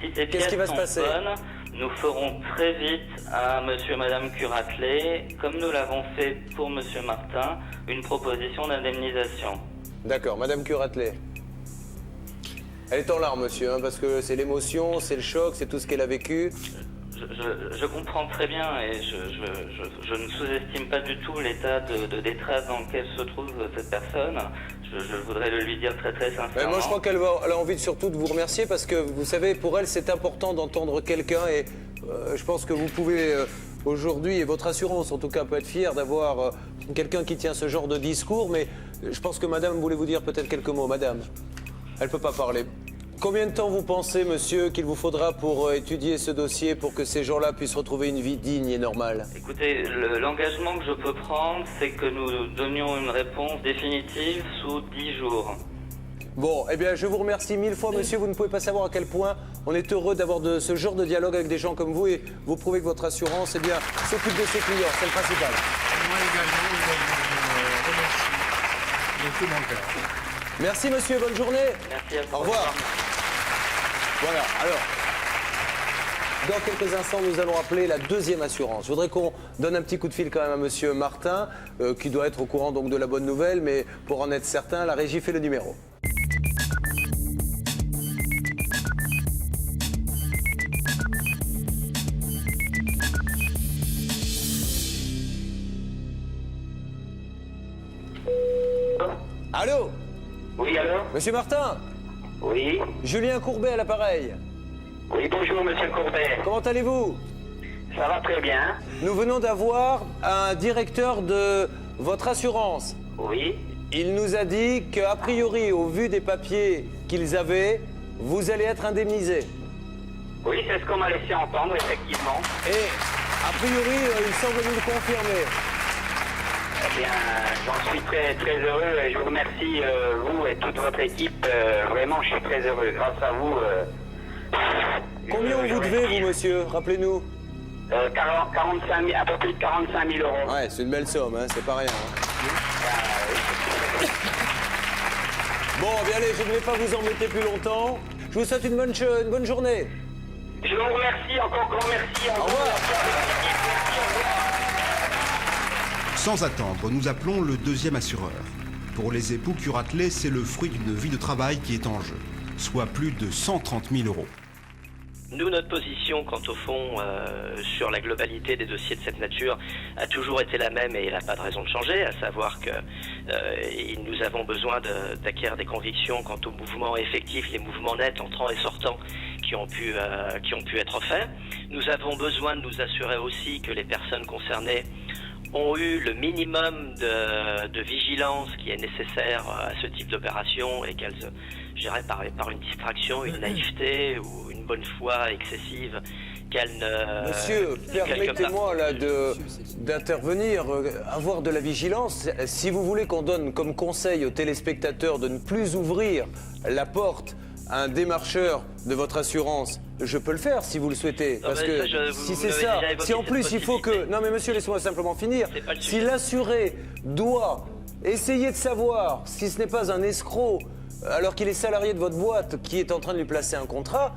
R: Si ces
A: qu'est-ce qui va
R: pièces
A: se
R: sont
A: passer?
R: bonnes, nous ferons très vite à monsieur et madame Curatelet, comme nous l'avons fait pour monsieur Martin, une proposition d'indemnisation.
A: D'accord, Madame Curatelet. Elle est en larmes, monsieur, hein, parce que c'est l'émotion, c'est le choc, c'est tout ce qu'elle a vécu.
R: Je comprends très bien et je ne sous-estime pas du tout l'état de détresse dans lequel se trouve cette personne. Je voudrais le lui dire très très sincèrement.
A: Moi, je crois qu'elle a envie surtout de vous remercier parce que, vous savez, pour elle, c'est important d'entendre quelqu'un et je pense que vous pouvez aujourd'hui, et votre assurance en tout cas peut être fière d'avoir quelqu'un qui tient ce genre de discours, mais je pense que madame voulait vous dire peut-être quelques mots. Madame, elle ne peut pas parler. Combien de temps vous pensez, monsieur, qu'il vous faudra pour étudier ce dossier pour que ces gens-là puissent retrouver une vie digne et normale?
R: Écoutez, l'engagement que je peux prendre, c'est que nous donnions une réponse définitive sous 10 jours.
A: Bon, eh bien, je vous remercie 1000 fois, monsieur. Vous ne pouvez pas savoir à quel point on est heureux d'avoir ce genre de dialogue avec des gens comme vous et vous prouvez que votre assurance, eh bien, s'occupe de ses clients. C'est le principal.
N: de tout mon cœur.
A: Merci monsieur, bonne journée.
R: Merci à vous.
A: Au revoir. Voilà, alors, dans quelques instants, nous allons appeler la deuxième assurance. Je voudrais qu'on donne un petit coup de fil quand même à monsieur Martin, qui doit être au courant donc de la bonne nouvelle, mais pour en être certain, la régie fait le numéro. Allô?
S: Oui, allô?
A: Monsieur Martin?
S: Oui.
A: Julien Courbet à l'appareil.
S: Oui, bonjour, monsieur Courbet.
A: Comment allez-vous?
S: Ça va très bien.
A: Nous venons d'avoir un directeur de votre assurance.
S: Oui.
A: Il nous a dit qu'a priori, au vu des papiers qu'ils avaient, vous allez être indemnisé.
S: Oui, c'est ce qu'on m'a laissé entendre, effectivement.
A: Et a priori, il semble nous le confirmer.
S: Eh bien, j'en suis très, très heureux et je vous remercie, vous et toute votre équipe. Vraiment, je suis très heureux. Grâce à vous.
A: Combien vous devez, vous, monsieur? Rappelez-nous.
S: 45 000, un peu plus de 45 000 euros.
A: Ouais, c'est une belle somme, hein, c'est pas rien. Bon, bien allez, je ne vais pas vous embêter plus longtemps. Je vous souhaite une bonne journée.
S: Je vous remercie, encore grand merci.
A: Au revoir.
B: Sans attendre, nous appelons le deuxième assureur. Pour les époux Curatelet, c'est le fruit d'une vie de travail qui est en jeu, soit plus de 130 000 euros.
R: Nous, notre position, quant au fond, sur la globalité des dossiers de cette nature, a toujours été la même et il n'a pas de raison de changer, à savoir que nous avons besoin d'acquérir des convictions quant aux mouvements effectifs, les mouvements nets entrants et sortants qui ont pu être faits. Nous avons besoin de nous assurer aussi que les personnes concernées ont eu le minimum de vigilance qui est nécessaire à ce type d'opération et qu'elles, je dirais, par une distraction, une naïveté ou une bonne foi excessive, qu'elles ne...
A: Monsieur, permettez-moi là d'intervenir, avoir de la vigilance. Si vous voulez qu'on donne comme conseil aux téléspectateurs de ne plus ouvrir la porte à un démarcheur de votre assurance, je peux le faire si vous le souhaitez. Parce que si c'est ça, si en plus il faut que... Non mais monsieur, laissez-moi simplement finir. Si l'assuré doit essayer de savoir si ce n'est pas un escroc, alors qu'il est salarié de votre boîte qui est en train de lui placer un contrat,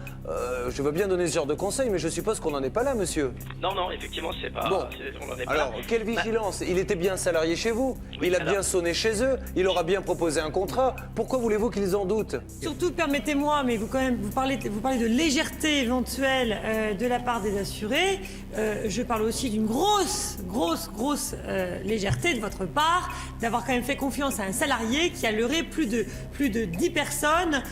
A: je veux bien donner ce genre de conseil, mais je suppose qu'on n'en est pas là, monsieur.
R: Non, non, effectivement, c'est pas...
A: Bon,
R: on n'en est pas
A: alors,
R: là.
A: quelle vigilance? Il était bien salarié chez vous,
R: Oui,
A: il a
R: alors.
A: bien sonné chez eux, il aura bien proposé un contrat. Pourquoi voulez-vous qu'ils en doutent?
T: Surtout, permettez-moi, mais vous parlez de légèreté éventuelle de la part des assurés. Je parle aussi d'une grosse légèreté de votre part, d'avoir quand même fait confiance à un salarié qui a leurré plus de 10 personnes,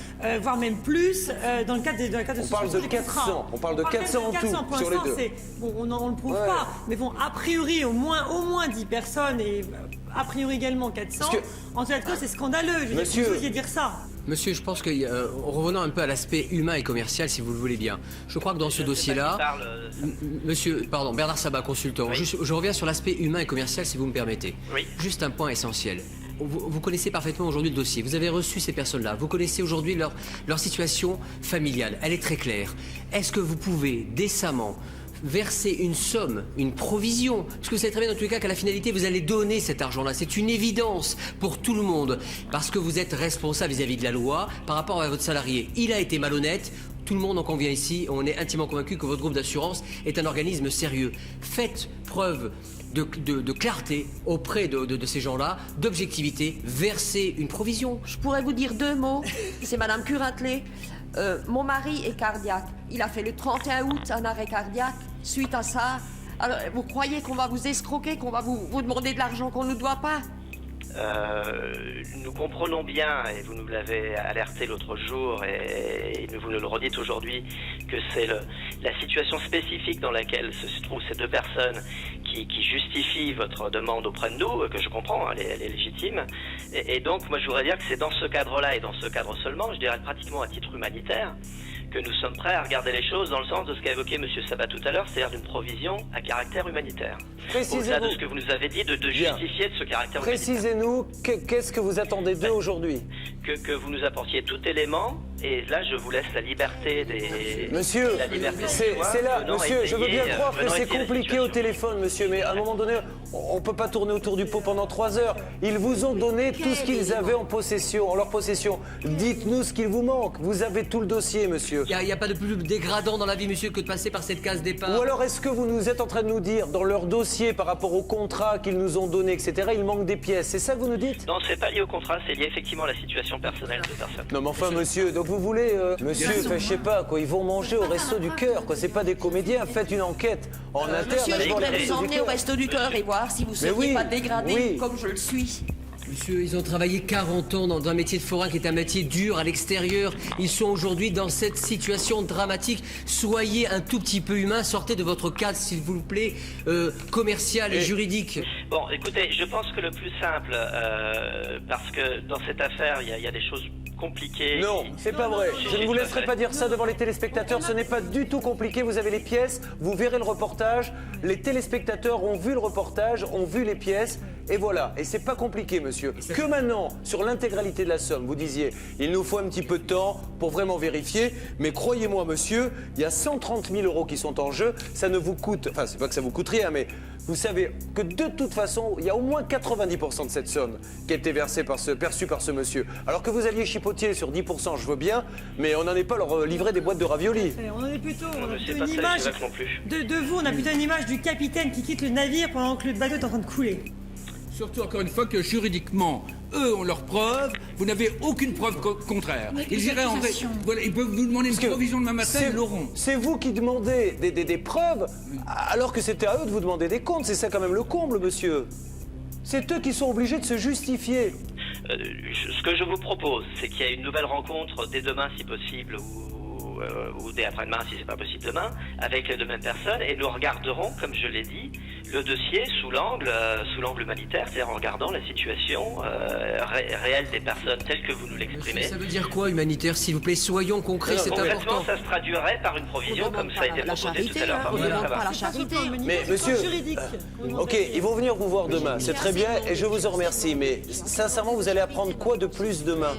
T: voire même plus, dans le cadre de
A: On parle de 400, on parle de 400 en tout,
T: pour
A: sur les
T: l'instant,
A: deux.
T: Bon, on ne le prouve
A: Ouais.
T: pas, mais bon, a priori, au moins 10 personnes et a priori également 400. En tout cas, c'est scandaleux.
A: Monsieur-
T: Vous osiez dire ça.
U: Monsieur, je pense que, revenons un peu à l'aspect humain et commercial, si vous le voulez bien. Je crois que dans ce dossier-là, monsieur, pardon, Bernard Sabat, consultant, je reviens sur l'aspect humain et commercial, si vous me permettez.
R: Oui.
U: Juste un point essentiel. Vous connaissez parfaitement aujourd'hui le dossier. Vous avez reçu ces personnes-là. Vous connaissez aujourd'hui leur situation familiale. Elle est très claire. Est-ce que vous pouvez décemment verser une somme, une provision, parce que vous savez très bien dans tous les cas qu'à la finalité vous allez donner cet argent-là, c'est une évidence pour tout le monde, parce que vous êtes responsable vis-à-vis de la loi par rapport à votre salarié. Il a été malhonnête, tout le monde en convient ici, on est intimement convaincu que votre groupe d'assurance est un organisme sérieux. Faites preuve de clarté auprès de ces gens-là, d'objectivité, versez une provision.
G: Je pourrais vous dire deux mots. C'est Madame Curatelet. Mon mari est cardiaque. Il a fait le 31 août un arrêt cardiaque. Suite à ça, alors, vous croyez qu'on va vous escroquer, qu'on va vous demander de l'argent qu'on ne nous doit pas?
R: Nous comprenons bien, et vous nous l'avez alerté l'autre jour, et vous nous le redites aujourd'hui, que c'est la situation spécifique dans laquelle se trouvent ces deux personnes qui justifie votre demande auprès de nous, que je comprends, elle est légitime. Et donc, moi, je voudrais dire que c'est dans ce cadre-là, et dans ce cadre seulement, je dirais pratiquement à titre humanitaire, que nous sommes prêts à regarder les choses dans le sens de ce qu'a évoqué M. Sabat tout à l'heure, c'est-à-dire d'une provision à caractère humanitaire. Au-delà de ce que vous nous avez dit, de justifier de ce caractère humanitaire.
A: Précisez-nous, qu'est-ce que vous attendez d'eux aujourd'hui?
R: Que vous nous apportiez tout élément Et là, je vous laisse la liberté des...
A: Monsieur,
R: la liberté des
A: c'est
R: choix,
A: là,
R: venant
A: monsieur, je veux bien
R: étayer,
A: croire que
R: venant
A: c'est
R: étayer la
A: compliqué au téléphone, monsieur, mais à un moment donné, on ne peut pas tourner autour du pot pendant 3 heures. Ils vous ont donné tout ce qu'ils avaient en leur possession. Dites-nous ce qu'il vous manque. Vous avez tout le dossier, monsieur.
U: Il n'y a pas de plus dégradant dans la vie, monsieur, que de passer par cette case départ.
A: Ou alors, est-ce que vous nous êtes en train de nous dire, dans leur dossier, par rapport au contrat qu'ils nous ont donné, etc., il manque des pièces? C'est ça que vous nous dites?
R: Non, c'est pas lié au contrat, c'est lié effectivement à la situation personnelle de personne.
A: Non, mais enfin, monsieur, donc vous voulez, monsieur, je sais pas, quoi, ils vont manger au resto du cœur, quoi, c'est pas des comédiens, faites une enquête en interne.
G: Monsieur,
A: allez
G: je
A: voir les
G: voudrais vous
A: restos du
G: emmener
A: cœur.
G: au resto du cœur et voir si vous
A: Mais
G: seriez
A: oui,
G: pas dégradé
A: oui.
G: comme je le suis.
U: Monsieur, ils ont travaillé 40 ans dans un métier de forain qui est un métier dur à l'extérieur. Ils sont aujourd'hui dans cette situation dramatique. Soyez un tout petit peu humain, sortez de votre cadre, s'il vous plaît, commercial et juridique.
R: Bon, écoutez, je pense que le plus simple, parce que dans cette affaire, il y a des choses compliquées.
A: Non, c'est pas vrai. Je ne vous laisserai pas dire ça devant les téléspectateurs. Ce n'est pas du tout compliqué. Vous avez les pièces, vous verrez le reportage. Les téléspectateurs ont vu le reportage, ont vu les pièces. Et voilà. Et c'est pas compliqué, monsieur. Que maintenant, sur l'intégralité de la somme, vous disiez, il nous faut un petit peu de temps pour vraiment vérifier. Mais croyez-moi, monsieur, il y a 130 000 € qui sont en jeu. Ça ne vous coûte, enfin, c'est pas que ça vous coûte rien, mais vous savez que de toute façon, il y a au moins 90% de cette somme qui a été versée perçue par ce monsieur. Alors que vous aviez chipotier sur 10%, je veux bien, mais on n'en est pas leur livrer des boîtes de raviolis.
T: On en est plutôt, on a
R: c'est
T: plutôt
R: pas
T: une
R: ça,
T: image
R: Jacques, non plus.
T: de vous, on a plutôt une image du capitaine qui quitte le navire pendant que le bateau est en train de couler.
N: Surtout, encore une fois, que juridiquement, eux ont leurs preuves, vous n'avez aucune preuve contraire. Ils iraient en voilà, ils peuvent vous demander une provision demain matin, ils l'auront.
A: C'est vous qui demandez des preuves, alors que c'était à eux de vous demander des comptes. C'est ça quand même le comble, monsieur. C'est eux qui sont obligés de se justifier.
R: Ce que je vous propose, c'est qu'il y ait une nouvelle rencontre dès demain, si possible, ou dès après-demain, si c'est pas possible demain, avec les deux mêmes personnes, et nous regarderons, comme je l'ai dit, le dossier sous l'angle humanitaire, c'est-à-dire en regardant la situation réelle des personnes telle que vous nous l'exprimez.
U: Ça veut dire quoi, humanitaire, s'il vous plaît? Soyons concrets, c'est important.
R: Ça se traduirait par une provision, comme ça a été proposé tout à l'heure.
G: On ne demande pas la charité.
A: Mais monsieur, ok, ils vont venir vous voir demain, c'est très bien, et je vous en remercie. Mais sincèrement, vous allez apprendre quoi de plus demain,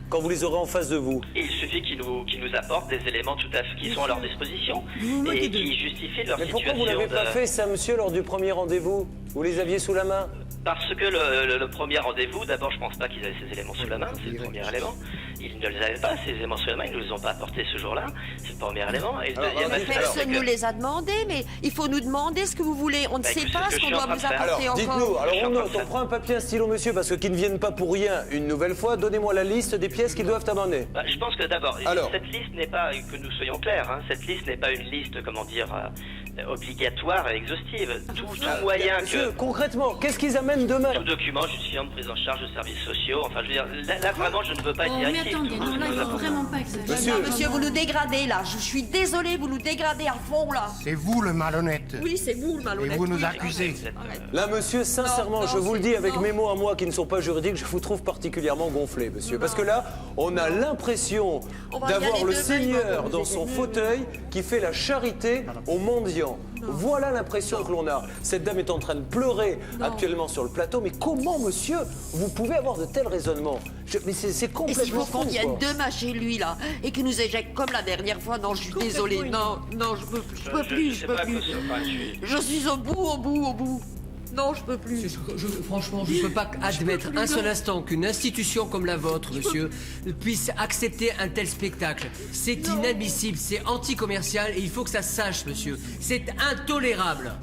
A: quand vous les aurez en face de vous?
R: Il suffit qu'ils nous apportent des éléments tout à fait qui sont à leur disposition et qui justifient leur situation.
A: Mais pourquoi vous l'avez pas fait, ça, monsieur, lors du premier rendez-vous? Vous les aviez sous la main?
R: Parce que le premier rendez-vous, d'abord, je pense pas qu'ils avaient ces éléments sous la main, c'est le premier élément. Ils ne les avaient pas, ces éléments sous la main, ils ne nous les ont pas apportés ce jour-là, c'est le premier élément. Et le deuxième aspect,
G: Personne ne nous les a demandés, mais il faut nous demander ce que vous voulez. On ne sait pas ce qu'on doit vous apporter
A: alors, dites-nous, alors on note, on prend un papier, un stylo, monsieur, parce que qu'ils ne viennent pas pour rien une nouvelle fois. Donnez-moi la liste des pièces qu'ils doivent amener.
R: Je pense que d'abord, cette liste n'est pas, que nous soyons clairs, hein, cette liste n'est pas une liste, comment dire, obligatoire et exhaustive. Tout moyen
A: monsieur, concrètement, qu'est-ce qu'ils amènent demain?
R: Tout document justifiant de prise en charge de services sociaux. Enfin, je veux dire, là vraiment, je ne veux pas être directif.
E: Mais attendez, non, là, il faut vraiment pas exagérer.
G: Monsieur, vous nous dégradez, là. Je suis désolée, vous nous dégradez à fond, là.
D: C'est vous le malhonnête.
G: Oui, c'est vous le malhonnête.
D: Et vous nous accusez.
A: Là, monsieur, sincèrement, je vous le dis avec mes mots à moi qui ne sont pas juridiques, je vous trouve particulièrement gonflé, monsieur. Parce que là, on a l'impression d'avoir le Seigneur dans son fauteuil qui fait la charité aux mendiants. Voilà l'impression que l'on a. Cette dame est en train de pleurer actuellement sur le plateau. Mais comment, monsieur, vous pouvez avoir de tels raisonnements? Mais c'est complètement
G: Et s'il faut qu'on
A: fou,
G: vienne
A: quoi.
G: demain chez lui, là, et qu'il nous éjecte comme la dernière fois, non, je suis désolée. Non, je peux plus. Je suis au bout. Non, je peux plus.
U: Franchement, je ne peux pas admettre un seul instant qu'une institution comme la vôtre, monsieur, puisse accepter un tel spectacle. C'est inadmissible, c'est anti-commercial et il faut que ça se sache, monsieur. C'est intolérable.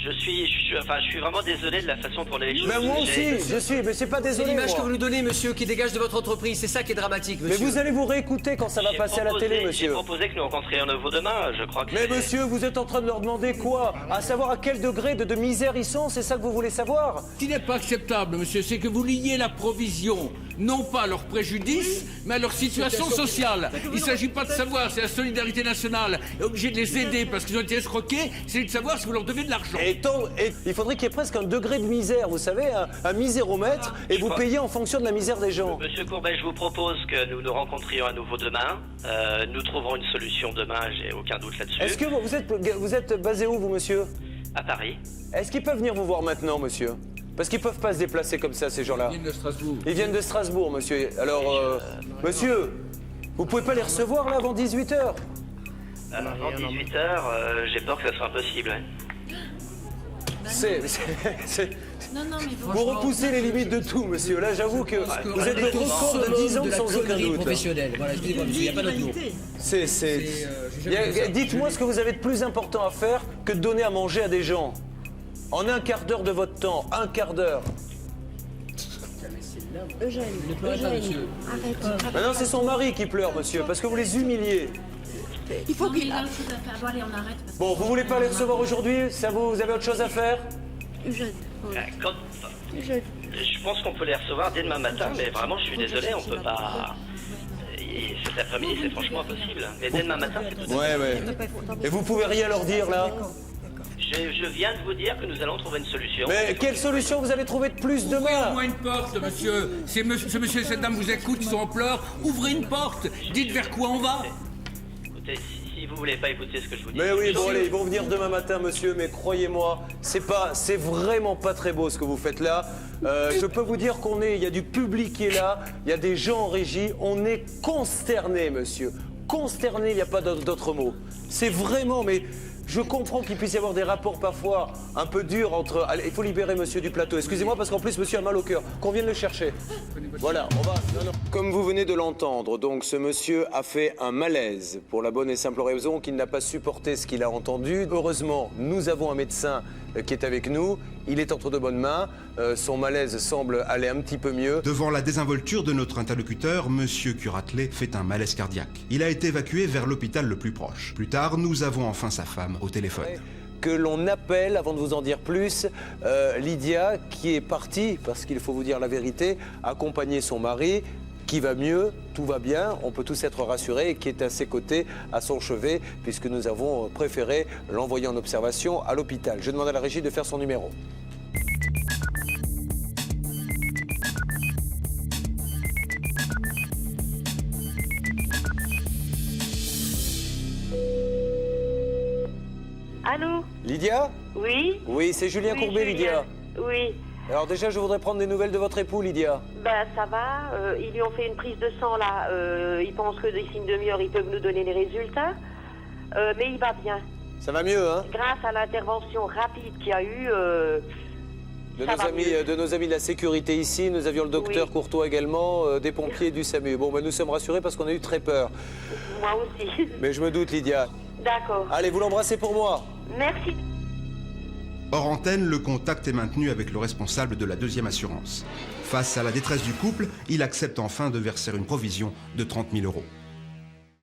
R: Je suis vraiment désolé de la façon pour les choses.
A: Mais moi aussi, mais c'est pas
U: C'est
A: désolé.
U: l'image
A: moi.
U: que vous nous donnez, monsieur, qui dégage de votre entreprise. C'est ça qui est dramatique, monsieur.
A: Mais vous allez vous réécouter quand ça va passer à la télé,
R: J'ai
A: monsieur.
R: proposé que nous rencontrions nouveau demain, je crois que
A: Mais monsieur, vous êtes en train de leur demander quoi? À savoir à quel degré de misère ils sont, c'est ça que vous voulez savoir?
N: Ce qui n'est pas acceptable, monsieur, c'est que vous liez la provision, non pas à leur préjudice, mais à leur situation sociale. Il ne s'agit pas de savoir si la solidarité nationale est obligée de les aider parce qu'ils ont été escroqués, c'est de savoir si vous leur devez de l'argent.
A: Et il faudrait qu'il y ait presque un degré de misère, vous savez, un miséromètre, et vous payez en fonction de la misère des gens.
R: Monsieur Courbet, je vous propose que nous nous rencontrions à nouveau demain. Nous trouverons une solution demain, j'ai aucun doute là-dessus.
A: Est-ce que vous êtes basé où, vous, monsieur?
R: À Paris.
A: Est-ce qu'ils peuvent venir vous voir maintenant, monsieur? Parce qu'ils peuvent pas se déplacer comme ça, ces gens-là.
N: Ils viennent de Strasbourg.
A: Ils viennent de Strasbourg, monsieur. Alors, monsieur, Vous pouvez pas les recevoir là avant 18h?
R: Avant 18h, j'ai peur que ça soit impossible.
E: Non, non, mais
A: Vous repoussez les limites de tout, monsieur. Là, j'avoue que vous êtes le record de 10 ans sans aucun doute.
U: Professionnelle. Voilà, excusez-moi, monsieur, il n'y a pas d'autre mot.
A: Dites-moi ce que vous avez de plus important à faire que de donner à manger à des gens. En un quart d'heure de votre temps, un quart d'heure.
C: Eugène,
U: Ne pleurez pas, monsieur.
C: arrête.
A: Maintenant, c'est son mari qui pleure, monsieur, parce que vous les humiliez.
E: il faut qu'il a autre chose à faire. Bon, allez, on arrête. parce que-
A: Bon, vous voulez pas les recevoir aujourd'hui? Vous avez autre chose à faire?
C: Eugène.
R: Je pense qu'on peut les recevoir dès demain matin, mais vraiment, je suis désolé, on peut pas. Et cet après-midi, c'est franchement impossible. Mais dès demain matin, c'est tout.
A: Ouais. Et vous pouvez rien leur dire, là?
R: Je viens de vous dire que nous allons trouver une solution.
A: Mais quelle solution vous allez trouver de plus demain?
N: Ouvrez-moi une porte, monsieur. Ce monsieur et cette dame vous écoutent, ils sont en pleurs. Ouvrez une porte. Dites vers quoi on va.
R: Écoutez, si vous voulez pas écouter ce que je vous dis...
A: Mais oui, bon allez, ils vont venir demain matin, monsieur, mais croyez-moi, c'est vraiment pas très beau ce que vous faites là. Je peux vous dire il y a du public qui est là, il y a des gens en régie, on est consterné, monsieur. Consterné, il n'y a pas d'autre mot. C'est vraiment, mais je comprends qu'il puisse y avoir des rapports parfois un peu durs entre... Allez, il faut libérer monsieur du plateau. Excusez-moi parce qu'en plus monsieur a mal au cœur. Qu'on vienne le chercher. Voilà, on va... Non. Comme vous venez de l'entendre, donc ce monsieur a fait un malaise pour la bonne et simple raison qu'il n'a pas supporté ce qu'il a entendu. Heureusement, nous avons un médecin qui est avec nous. Il est entre de bonnes mains. Son malaise semble aller un petit peu mieux.
B: Devant la désinvolture de notre interlocuteur, Monsieur Curatelet fait un malaise cardiaque. Il a été évacué vers l'hôpital le plus proche. Plus tard, nous avons enfin sa femme au téléphone.
A: Que l'on appelle, avant de vous en dire plus, Lydia, qui est partie, parce qu'il faut vous dire la vérité, accompagner son mari, qui va mieux, tout va bien, on peut tous être rassurés, et qui est à ses côtés, à son chevet, puisque nous avons préféré l'envoyer en observation à l'hôpital. Je demande à la régie de faire son numéro.
O: Allô?
A: Lydia?
O: Oui?
A: Oui, c'est Julien Courbet, Lydia.
O: Oui.
A: Alors déjà, je voudrais prendre des nouvelles de votre époux, Lydia.
O: Ben, ça va. Ils lui ont fait une prise de sang, là. Ils pensent que d'ici une demi-heure, ils peuvent nous donner les résultats. Mais il va bien.
A: Ça va mieux, hein?
O: Grâce à l'intervention rapide qu'il y a eu...
A: de nos amis de la sécurité ici, nous avions le docteur Courtois également, des pompiers du SAMU. Bon, ben, nous sommes rassurés parce qu'on a eu très peur.
O: Moi aussi.
A: Mais je me doute, Lydia.
O: D'accord.
A: Allez, vous l'embrassez pour moi.
O: Merci.
B: Hors antenne, le contact est maintenu avec le responsable de la deuxième assurance. Face à la détresse du couple, il accepte enfin de verser une provision de 30 000 €.